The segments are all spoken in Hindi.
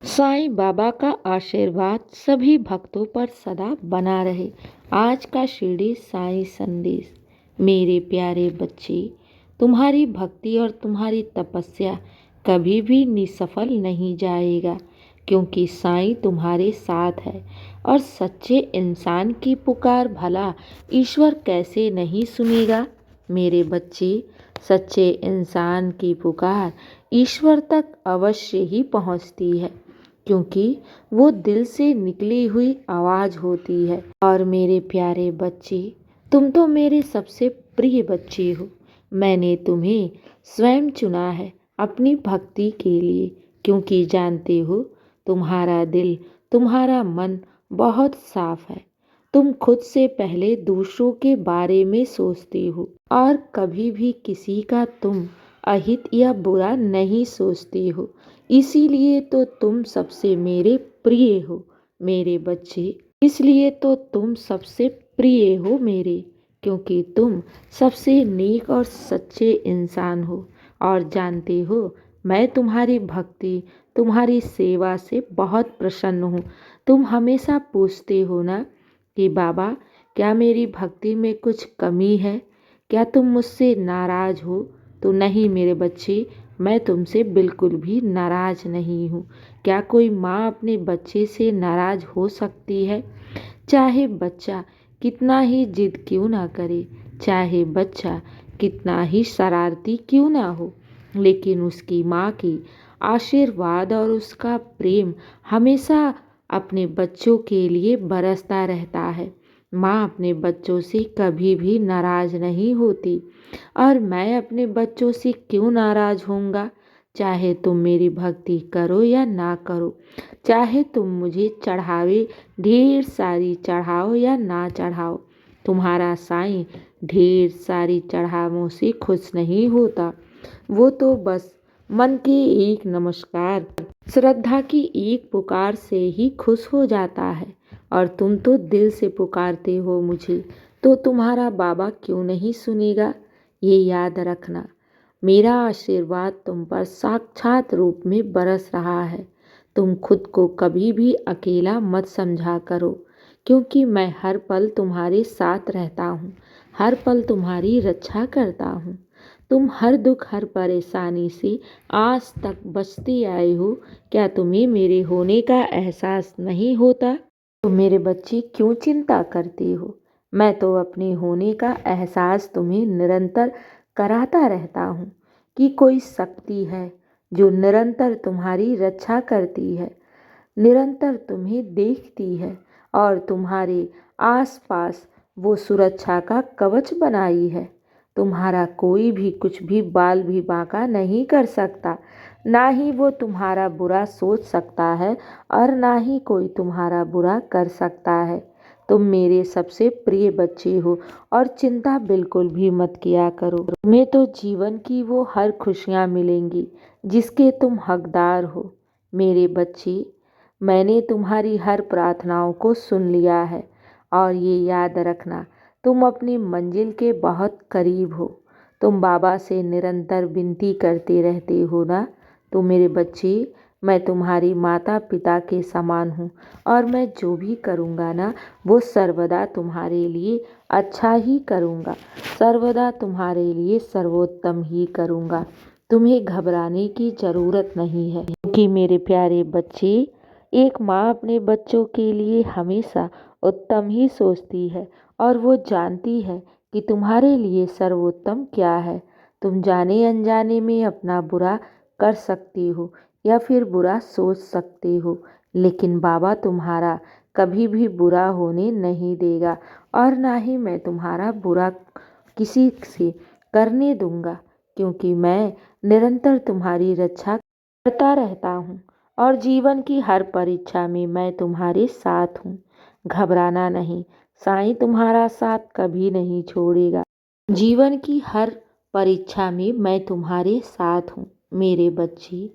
साईं बाबा का आशीर्वाद सभी भक्तों पर सदा बना रहे। आज का शिरडी साईं संदेश। मेरे प्यारे बच्चे, तुम्हारी भक्ति और तुम्हारी तपस्या कभी भी निसफल नहीं जाएगा, क्योंकि साईं तुम्हारे साथ है। और सच्चे इंसान की पुकार भला ईश्वर कैसे नहीं सुनेगा। मेरे बच्चे, सच्चे इंसान की पुकार ईश्वर तक अवश्य ही पहुंचती है, क्योंकि वो दिल से निकली हुई आवाज़ होती है। और मेरे प्यारे बच्चे, तुम तो मेरे सबसे प्रिय बच्चे हो। मैंने तुम्हें स्वयं चुना है अपनी भक्ति के लिए, क्योंकि जानते हो तुम्हारा दिल, तुम्हारा मन बहुत साफ है। तुम खुद से पहले दूसरों के बारे में सोचते हो और कभी भी किसी का तुम अहित या बुरा नहीं सोचते हो। इसीलिए तो तुम सबसे मेरे प्रिय हो मेरे बच्चे। इसलिए तो तुम सबसे प्रिय हो मेरे, क्योंकि तुम सबसे नेक और सच्चे इंसान हो। और जानते हो, मैं तुम्हारी भक्ति, तुम्हारी सेवा से बहुत प्रसन्न हूँ। तुम हमेशा पूछते हो ना कि बाबा, क्या मेरी भक्ति में कुछ कमी है? क्या तुम मुझसे नाराज हो? तो नहीं मेरे बच्चे, मैं तुमसे बिल्कुल भी नाराज नहीं हूँ। क्या कोई माँ अपने बच्चे से नाराज हो सकती है? चाहे बच्चा कितना ही जिद क्यों ना करे, चाहे बच्चा कितना ही शरारती क्यों ना हो, लेकिन उसकी माँ की आशीर्वाद और उसका प्रेम हमेशा अपने बच्चों के लिए बरसता रहता है। माँ अपने बच्चों से कभी भी नाराज नहीं होती। और मैं अपने बच्चों से क्यों नाराज होऊंगा? चाहे तुम मेरी भक्ति करो या ना करो, चाहे तुम मुझे चढ़ावे ढेर सारी चढ़ाओ या ना चढ़ाओ, तुम्हारा साईं ढेर सारी चढ़ावों से खुश नहीं होता। वो तो बस मन के एक नमस्कार, श्रद्धा की एक पुकार से ही खुश हो जाता है। और तुम तो दिल से पुकारते हो मुझे, तो तुम्हारा बाबा क्यों नहीं सुनेगा? ये याद रखना, मेरा आशीर्वाद तुम पर साक्षात रूप में बरस रहा है। तुम खुद को कभी भी अकेला मत समझा करो, क्योंकि मैं हर पल तुम्हारे साथ रहता हूँ, हर पल तुम्हारी रक्षा करता हूँ। तुम हर दुख, हर परेशानी से आज तक बचते आए हो। क्या तुम्हें मेरे होने का एहसास नहीं होता? तो मेरे बच्चे, क्यों चिंता करते हो? मैं तो अपने होने का एहसास तुम्हें निरंतर कराता रहता हूँ कि कोई शक्ति है जो निरंतर तुम्हारी रक्षा करती है, निरंतर तुम्हें देखती है और तुम्हारे आसपास वो सुरक्षा का कवच बनाई है। तुम्हारा कोई भी कुछ भी बाल भी बांका नहीं कर सकता, ना ही वो तुम्हारा बुरा सोच सकता है और ना ही कोई तुम्हारा बुरा कर सकता है। तुम मेरे सबसे प्रिय बच्चे हो और चिंता बिल्कुल भी मत किया करो। तुम्हें तो जीवन की वो हर खुशियाँ मिलेंगी जिसके तुम हकदार हो। मेरे बच्चे, मैंने तुम्हारी हर प्रार्थनाओं को सुन लिया है। और ये याद रखना, तुम अपनी मंजिल के बहुत करीब हो। तुम बाबा से निरंतर विनती करते रहते हो ना। तो मेरे बच्चे, मैं तुम्हारी माता पिता के समान हूँ और मैं जो भी करूँगा ना, वो सर्वदा तुम्हारे लिए अच्छा ही करूँगा, सर्वदा तुम्हारे लिए सर्वोत्तम ही करूँगा। तुम्हें घबराने की ज़रूरत नहीं है, क्योंकि मेरे प्यारे बच्चे, एक माँ अपने बच्चों के लिए हमेशा उत्तम ही सोचती है और वो जानती है कि तुम्हारे लिए सर्वोत्तम क्या है। तुम जाने अनजाने में अपना बुरा कर सकती हो या फिर बुरा सोच सकते हो, लेकिन बाबा तुम्हारा कभी भी बुरा होने नहीं देगा और ना ही मैं तुम्हारा बुरा किसी से करने दूंगा, क्योंकि मैं निरंतर तुम्हारी रक्षा करता रहता हूँ और जीवन की हर परीक्षा में मैं तुम्हारे साथ हूँ। घबराना नहीं, साईं तुम्हारा साथ कभी नहीं छोड़ेगा। जीवन की हर परीक्षा में मैं तुम्हारे साथ हूँ मेरे बच्चे।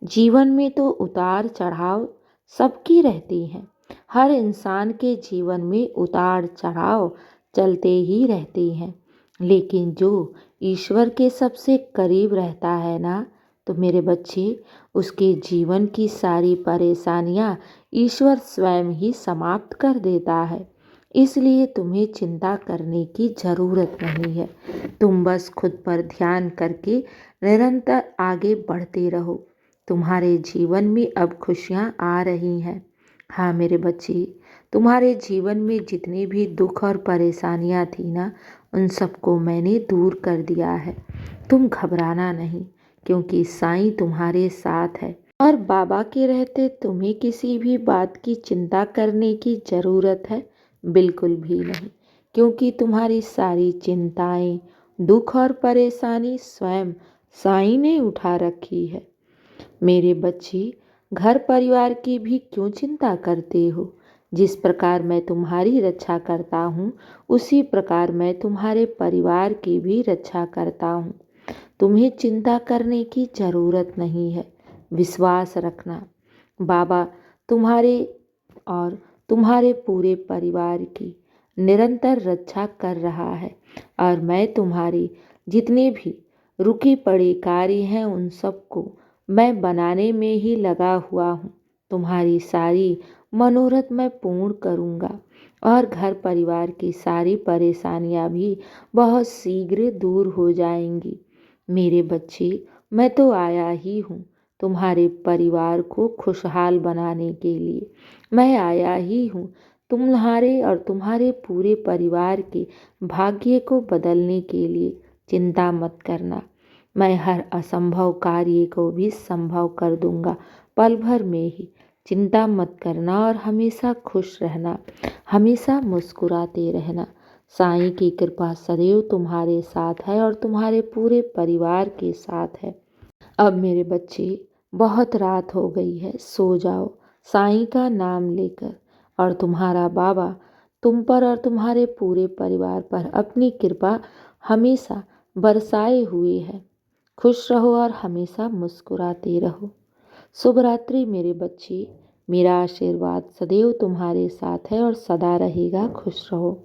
जीवन में तो उतार चढ़ाव सबकी रहती हैं। हर इंसान के जीवन में उतार चढ़ाव चलते ही रहते हैं, लेकिन जो ईश्वर के सबसे करीब रहता है ना, तो मेरे बच्चे, उसके जीवन की सारी परेशानियां ईश्वर स्वयं ही समाप्त कर देता है। इसलिए तुम्हें चिंता करने की ज़रूरत नहीं है। तुम बस खुद पर ध्यान करके निरंतर आगे बढ़ते रहो। तुम्हारे जीवन में अब खुशियाँ आ रही हैं। हाँ मेरे बच्चे, तुम्हारे जीवन में जितने भी दुख और परेशानियाँ थी ना, उन सबको मैंने दूर कर दिया है। तुम घबराना नहीं, क्योंकि साईं तुम्हारे साथ है। और बाबा के रहते तुम्हें किसी भी बात की चिंता करने की ज़रूरत है? बिल्कुल भी नहीं, क्योंकि तुम्हारी सारी चिंताएं, दुख और परेशानी स्वयं साईं ने उठा रखी है। मेरे बच्चे, घर परिवार की भी क्यों चिंता करते हो? जिस प्रकार मैं तुम्हारी रक्षा करता हूँ, उसी प्रकार मैं तुम्हारे परिवार की भी रक्षा करता हूँ। तुम्हें चिंता करने की ज़रूरत नहीं है। विश्वास रखना, बाबा तुम्हारे और तुम्हारे पूरे परिवार की निरंतर रक्षा कर रहा है। और मैं तुम्हारी जितने भी रुके पड़े कार्य हैं, उन सबको मैं बनाने में ही लगा हुआ हूँ। तुम्हारी सारी मनोरथ मैं पूर्ण करूँगा और घर परिवार की सारी परेशानियाँ भी बहुत शीघ्र दूर हो जाएंगी। मेरे बच्चे, मैं तो आया ही हूँ तुम्हारे परिवार को खुशहाल बनाने के लिए। मैं आया ही हूँ तुम्हारे और तुम्हारे पूरे परिवार के भाग्य को बदलने के लिए। चिंता मत करना, मैं हर असंभव कार्य को भी संभव कर दूंगा पल भर में ही। चिंता मत करना और हमेशा खुश रहना, हमेशा मुस्कुराते रहना। साईं की कृपा सदैव तुम्हारे साथ है और तुम्हारे पूरे परिवार के साथ है। अब मेरे बच्चे, बहुत रात हो गई है, सो जाओ साईं का नाम लेकर। और तुम्हारा बाबा तुम पर और तुम्हारे पूरे परिवार पर अपनी कृपा हमेशा बरसाए हुए है। खुश रहो और हमेशा मुस्कुराते रहो। शुभ रात्रि मेरे बच्चे। मेरा आशीर्वाद सदैव तुम्हारे साथ है और सदा रहेगा। खुश रहो।